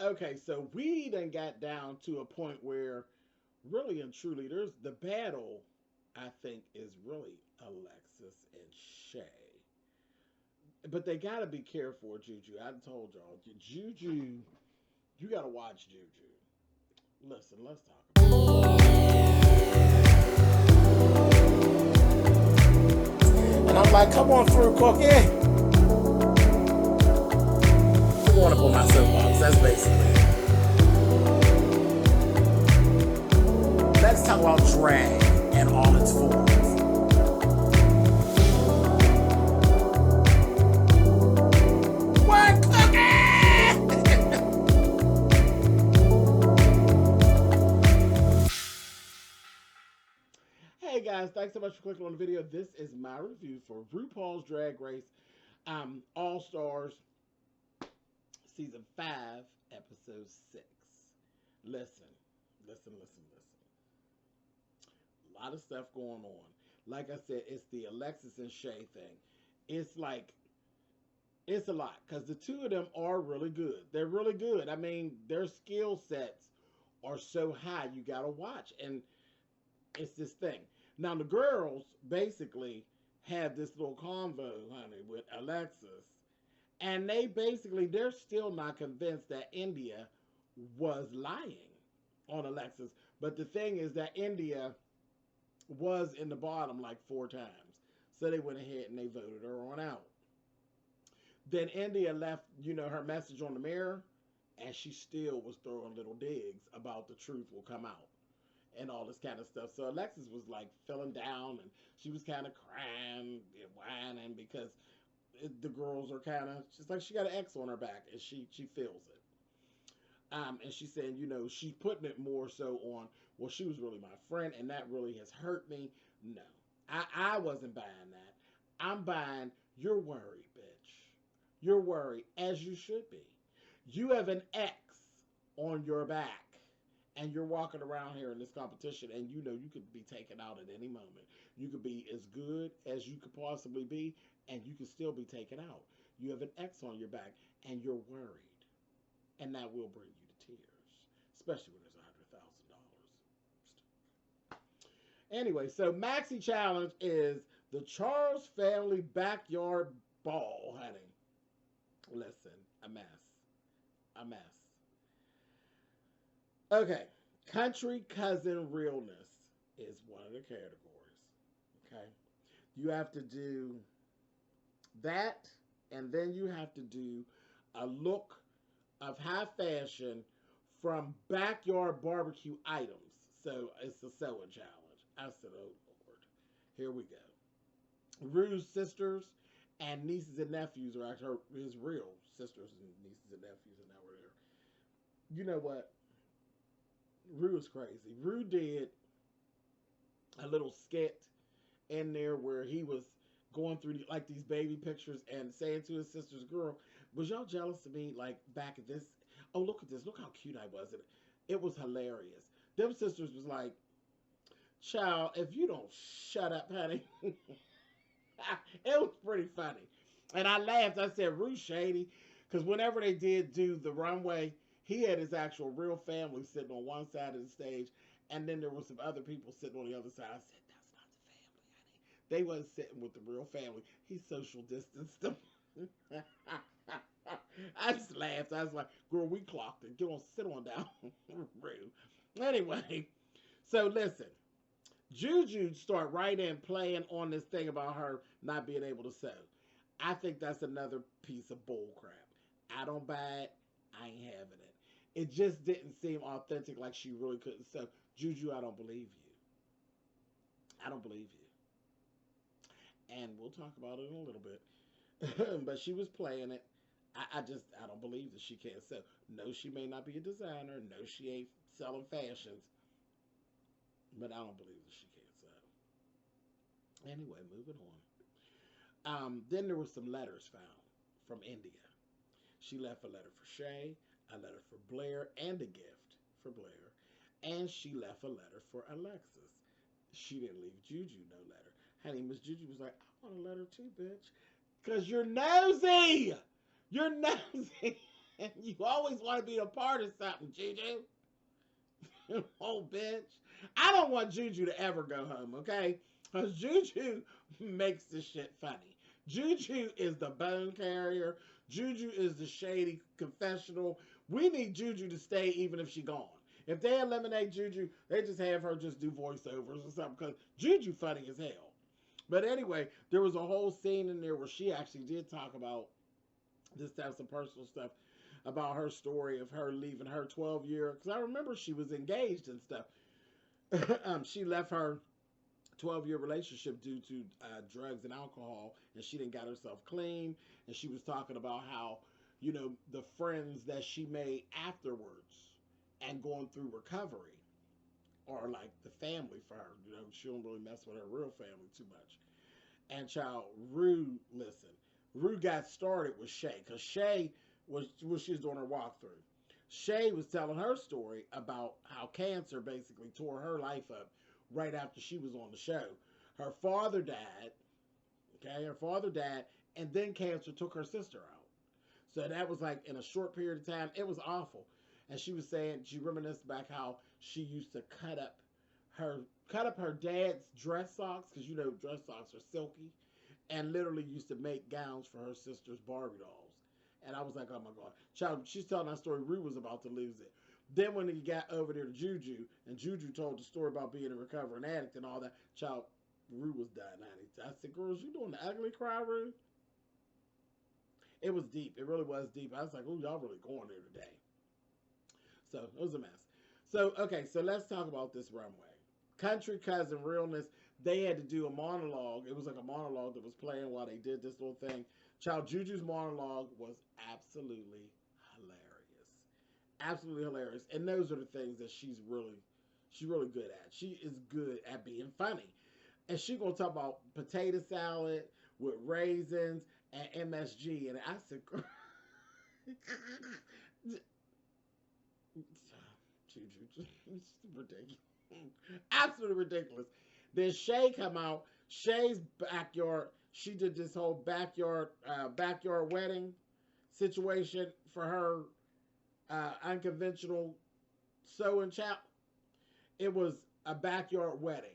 Okay, so we then got down to a point where really and truly there's the battle, I think, is really Alexis and Shay. But they gotta be careful with Juju. I told y'all, Juju, you gotta watch Juju. Listen, let's talk about it. And I'm like, come on through, Cookie. I'm going up on my soapbox. That's basically it. Let's talk about drag and all its forms. What, Cookie? Hey guys, thanks so much for clicking on the video. This is my review for RuPaul's Drag Race All Stars Season 5, Episode 6. Listen, listen. A lot of stuff going on. Like I said, it's the Alexis and Shay thing. It's like, it's a lot because the two of them are really good. They're really good. I mean, their skill sets are so high, you gotta watch. And it's this thing. Now, the girls basically had this little convo, honey, with Alexis. And they're still not convinced that India was lying on Alexis. But the thing is that India was in the bottom like 4 times. So they went ahead and they voted her on out. Then India left, her message on the mirror, and she still was throwing little digs about the truth will come out and all this kind of stuff. So Alexis was like feeling down, and she was kind of crying and whining because the girls are kind of, she's like, she got an X on her back, and she feels it. And she's saying, she's putting it more so on, well, she was really my friend, and that really has hurt me. No, I wasn't buying that. I'm buying, you're worried, bitch. You're worried, as you should be. You have an X on your back, and you're walking around here in this competition, and you could be taken out at any moment. You could be as good as you could possibly be, and you could still be taken out. You have an X on your back, and you're worried, and that will bring you to tears, especially when there's $100,000. Anyway, so Maxi challenge is the Charles family backyard ball, honey. Listen, a mess, a mess. Okay, country cousin realness is one of the categories. Okay, you have to do that, and then you have to do a look of high fashion from backyard barbecue items. So it's a sewing challenge. I said, oh Lord, here we go. Rue's sisters and nieces and nephews are actually his real sisters and nieces and nephews, and now we're there. You know what? Rue is crazy. Rue did a little skit in there where he was going through like these baby pictures and saying to his sister's girl, "Was y'all jealous of me like back at this? Oh, look at this! Look how cute I was!" It was hilarious. Them sisters was like, "Child, if you don't shut up, honey," it was pretty funny, and I laughed. I said, "Rue shady," because whenever they did do the runway, he had his actual real family sitting on one side of the stage, and then there were some other people sitting on the other side. I said, "That's not the family, honey. They wasn't sitting with the real family. He social distanced them." I just laughed. I was like, "Girl, we clocked it. Get on, sit on down." Rude. Anyway, so listen, Juju start right in playing on this thing about her not being able to sew. I think that's another piece of bull crap. I don't buy it. I ain't having it. It just didn't seem authentic, like she really couldn't sew. Juju, I don't believe you. I don't believe you. And we'll talk about it in a little bit. But she was playing it. I don't believe that she can't sew. No, she may not be a designer. No, she ain't selling fashions. But I don't believe that she can't sew. Anyway, moving on. Then there were some letters found from India. She left a letter for Shay, a letter for Blair, and a gift for Blair. And she left a letter for Alexis. She didn't leave Juju no letter. Honey, Miss Juju was like, I want a letter too, bitch. Because you're nosy. You're nosy. You always want to be a part of something, Juju. Oh, bitch. I don't want Juju to ever go home, okay? Because Juju makes this shit funny. Juju is the bone carrier. Juju is the shady confessional. We need Juju to stay even if she gone. If they eliminate Juju, they just have her just do voiceovers or something because Juju funny as hell. But anyway, there was a whole scene in there where she actually did talk about this time, some personal stuff about her story of her leaving her 12-year, because I remember she was engaged and stuff. She left her 12-year relationship due to drugs and alcohol, and she didn't got herself clean. And she was talking about how, you know, the friends that she made afterwards and going through recovery are like the family for her. You know, she don't really mess with her real family too much. And child, Rue got started with Chez, because Chez was when she was doing her walkthrough. Chez was telling her story about how cancer basically tore her life up right after she was on the show. Her father died, and then cancer took her sister out. So that was like in a short period of time. It was awful. And she was saying, she reminisced back how she used to cut up her dad's dress socks, because you know dress socks are silky, and literally used to make gowns for her sister's Barbie dolls. And I was like, oh my God. Child, she's telling that story. Rue was about to lose it. Then when he got over there to Juju, and Juju told the story about being a recovering addict and all that, child, Rue was dying. I said, girls, you doing the ugly cry, Rue? It was deep. It really was deep. I was like, oh, y'all really going there today. So it was a mess. So, okay, so let's talk about this runway. Country Cousin Realness, they had to do a monologue. It was like a monologue that was playing while they did this little thing. Child, Juju's monologue was absolutely hilarious. Absolutely hilarious. And those are the things that she's really good at. She is good at being funny. And she's going to talk about potato salad with raisins and MSG. And I said, Juju, it's ridiculous. Absolutely ridiculous. Then Chez come out. Shay's backyard. She did this whole backyard wedding situation for her unconventional sewing chap. It was a backyard wedding.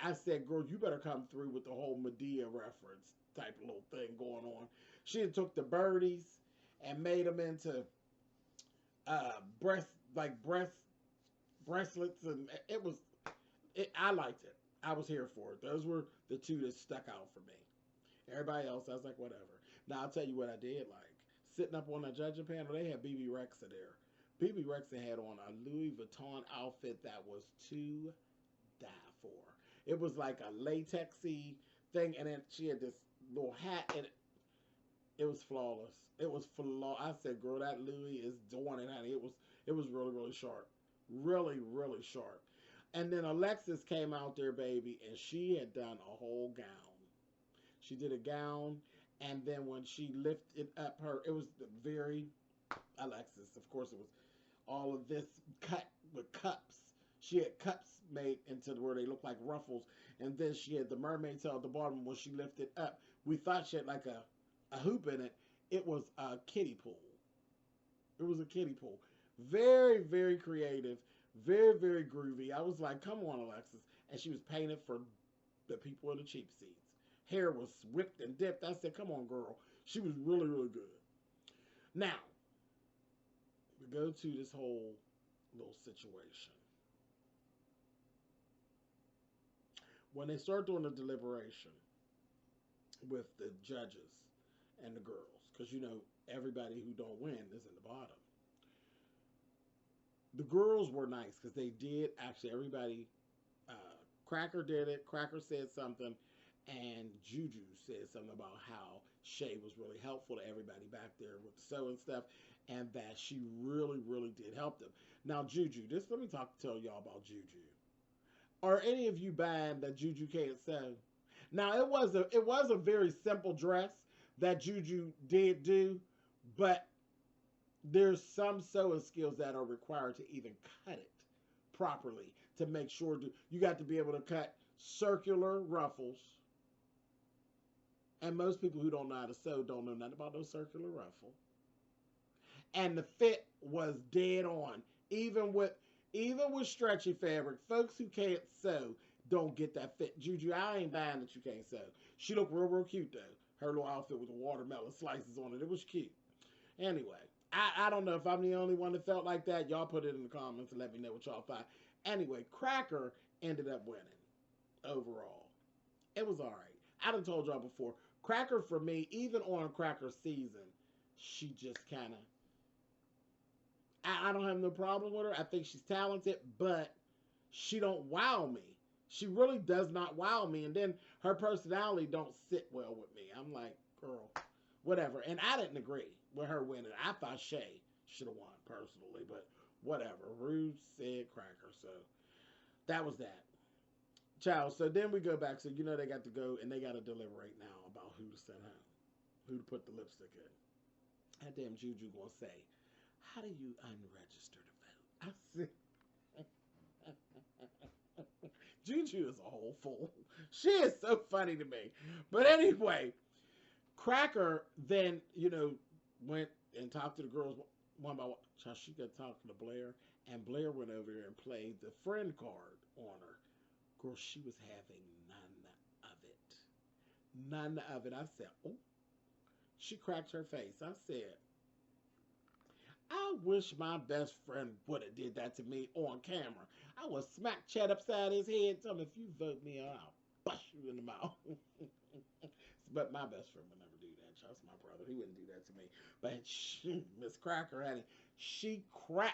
I said, girl, you better come through with the whole Medea reference type of little thing going on. She had took the birdies and made them into bracelets, and I liked it. I was here for it. Those were the two that stuck out for me. Everybody else, I was like, whatever. Now, I'll tell you what I did like. Sitting up on the judging panel, they had BB Rexa there. BB Rexa had on a Louis Vuitton outfit that was to die for. It was like a latexy thing, and then she had this little hat, and it was flawless. It was flawless. I said, girl, that Louis is doing it, honey. It was really, really sharp. Really, really sharp. And then Alexis came out there, baby, and she had done a whole gown. She did a gown, and then when she lifted up it was very Alexis. Of course, it was all of this cut with cups. She had cups made into where they look like ruffles, and then she had the mermaid tail at the bottom. When she lifted up, we thought she had like a hoop in it. It was a kiddie pool. It was a kiddie pool. Very, very creative. Very, very groovy. I was like, come on, Alexis. And she was painted for the people in the cheap seats. Hair was whipped and dipped. I said, come on, girl. She was really, really good. Now, we go to this whole little situation. When they start doing the deliberation with the judges and the girls, because, you know, everybody who don't win is in the bottom. The girls were nice because they did actually, everybody, Cracker did it. Cracker said something, and Juju said something about how Chez was really helpful to everybody back there with the sewing stuff, and that she really, really did help them. Now, Juju, let me tell y'all about Juju. Are any of you buying that Juju can't sew? Now, it was a very simple dress that Juju did do, but there's some sewing skills that are required to even cut it properly to make sure you got to be able to cut circular ruffles. And most people who don't know how to sew don't know nothing about no circular ruffle. and the fit was dead on. Even with stretchy fabric, folks who can't sew don't get that fit. Juju, I ain't buying that you can't sew. She looked real cute though. Her little outfit with the watermelon slices on it. It was cute. Anyway, I don't know if I'm the only one that felt like that. Y'all put it in the comments and let me know what y'all thought. Anyway, Cracker ended up winning overall. It was all right. I done told y'all before. Cracker for me, even on Cracker season, she just kind of. I don't have no problem with her. I think she's talented, but she don't wow me. She really does not wow me. And then her personality don't sit well with me. I'm like, girl, whatever. And I didn't agree with her winning. I thought Chez should have won personally, but whatever. Rude said Cracker, so that was that. Child. So then we go back. So they got to go and they got to deliberate now about who to send home, who to put the lipstick in. And damn Juju gonna say, how do you unregister to vote? I said. Juju is a whole fool. She is so funny to me. But anyway, Cracker then, went and talked to the girls one by one. She got talking to Blair, and Blair went over there and played the friend card on her. Girl, she was having none of it. None of it. I said, oh. She cracked her face. I said, I wish my best friend would have did that to me on camera. I would smack Chet upside his head and tell him, if you vote me out, I'll bust you in the mouth. But my best friend would never do that. That's my brother. He wouldn't do that to me. But Miss Cracker, honey,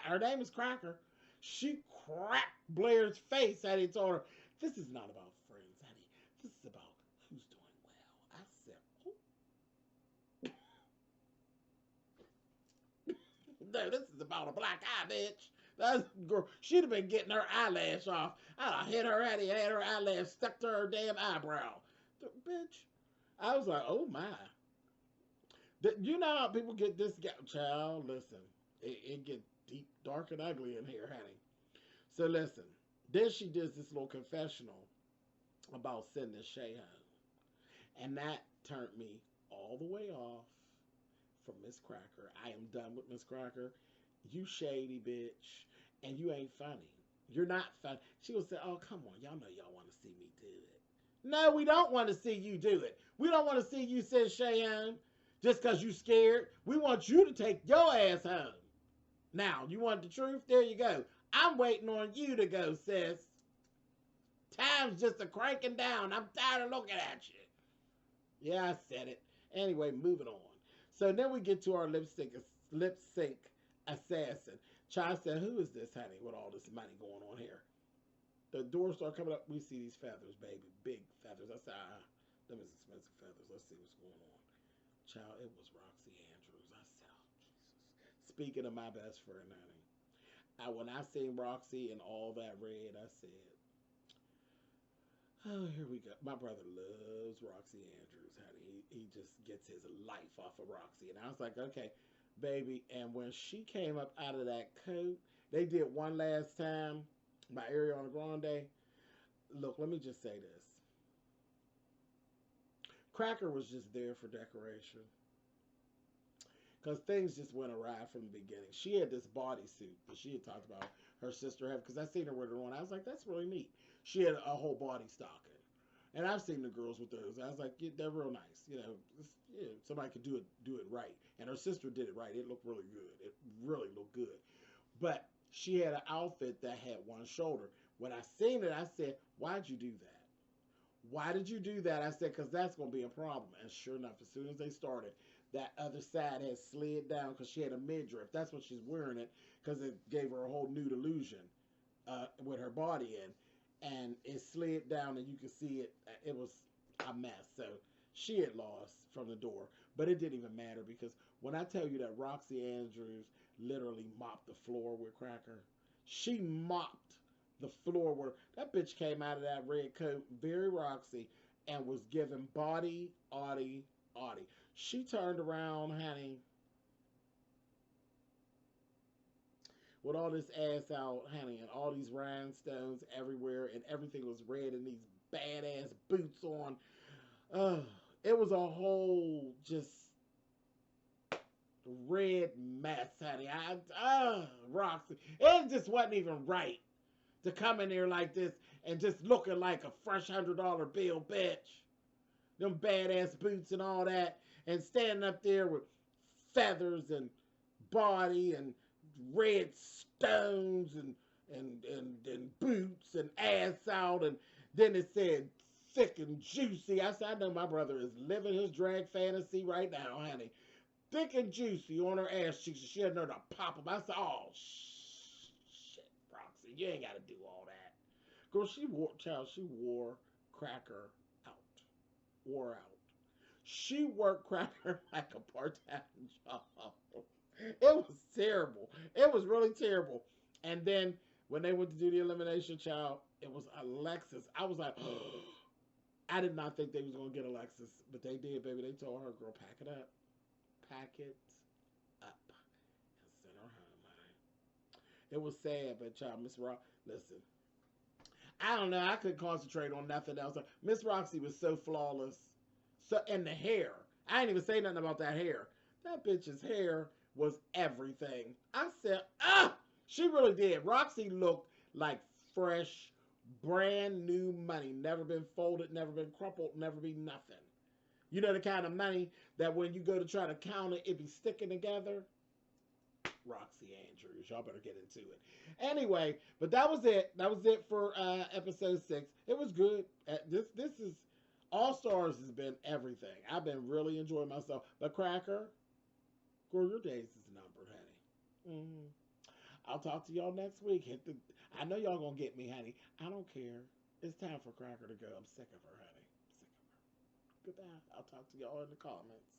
her name is Cracker. She cracked Blair's face, and he told her, this is not about friends, honey. This is about who's doing well. I said, oh. No, this is about a black eye, bitch. That girl, she'd have been getting her eyelash off. I'd have hit her at had her eyelash stuck to her damn eyebrow. Bitch. I was like, oh my. You know how people get this child, listen. It get deep, dark, and ugly in here, honey. So listen. Then she does this little confessional about sending Chez home. And that turned me all the way off from Miss Cracker. I am done with Miss Cracker. You shady bitch. And you ain't funny. You're not funny. She will say, oh, come on. Y'all know y'all want to see me do it. No, we don't want to see you do it. We don't want to see you send Chez home just because you scared. We want you to take your ass home. Now, you want the truth? There you go. I'm waiting on you to go, sis. Time's just a cranking down. I'm tired of looking at you. Yeah, I said it. Anyway, moving on. So then we get to our lip sync assassin. Chez said, who is this, honey, with all this money going on here? The doors start coming up. We see these feathers, baby. Big feathers. I said, them is expensive feathers. Let's see what's going on. Child, it was Roxy Andrews. I said, oh, Jesus. Speaking of my best friend, honey. When I seen Roxy and all that red, I said, oh, here we go. My brother loves Roxy Andrews, honey. He just gets his life off of Roxy. And I was like, okay, baby. And when she came up out of that coat, they did one last time by Ariana Grande. Look, let me just say this. Cracker was just there for decoration. Because things just went awry from the beginning. She had this bodysuit that she had talked about her sister have. Because I seen her with her on. I was like, that's really neat. She had a whole body stocking. And I've seen the girls with those. I was like, yeah, they're real nice. Somebody could do it right. And her sister did it right. It looked really good. It really looked good. But she had an outfit that had one shoulder. When I seen it, I said, why'd you do that? Why did you do that? I said, because that's going to be a problem. And sure enough, as soon as they started, that other side had slid down because she had a midriff. That's what she's wearing it, because it gave her a whole nude illusion with her body in. And it slid down, and you could see it. It was a mess. So she had lost from the door. But it didn't even matter, because when I tell you that Roxy Andrews literally mopped the floor with Cracker, she mopped the floor where that bitch came out of that red coat, very Roxy, and was giving body, audie. She turned around, honey, with all this ass out, honey, and all these rhinestones everywhere, and everything was red, and these badass boots on. It was a whole just red mess, honey. Roxy. It just wasn't even right to come in there like this and just looking like a fresh $100 bill, bitch. Them badass boots and all that, and standing up there with feathers and body and red stones and boots and ass out, and then it said thick and juicy. I said, I know my brother is living his drag fantasy right now, honey. Thick and juicy on her ass cheeks. She had nerve to pop them. I said, oh, shit, Roxy, you ain't got to do all that. Girl, she wore Cracker out. Wore out. She worked Cracker like a part-time job. It was terrible. It was really terrible. And then when they went to do the elimination, child, it was Alexis. I was like, oh. I did not think they was going to get Alexis, but they did, baby. They told her, girl, pack it up. Pack it up. And send her home, honey. It was sad, but child, Miss Rock, listen. I don't know. I couldn't concentrate on nothing else. Miss Roxy was so flawless. So, and the hair. I ain't even say nothing about that hair. That bitch's hair was everything. I said, she really did. Roxy looked like fresh, brand new money. Never been folded, never been crumpled, never been nothing. You know the kind of money that when you go to try to count it, it be sticking together? Roxy Andrews. Y'all better get into it. Anyway, but that was it. That was it for episode 6. It was good. This is... All Stars has been everything. I've been really enjoying myself. But Cracker, girl, your days is numbered, honey. I'll talk to y'all next week. I know y'all gonna get me, honey. I don't care. It's time for Cracker to go. I'm sick of her, honey. Sick of her. Goodbye. I'll talk to y'all in the comments.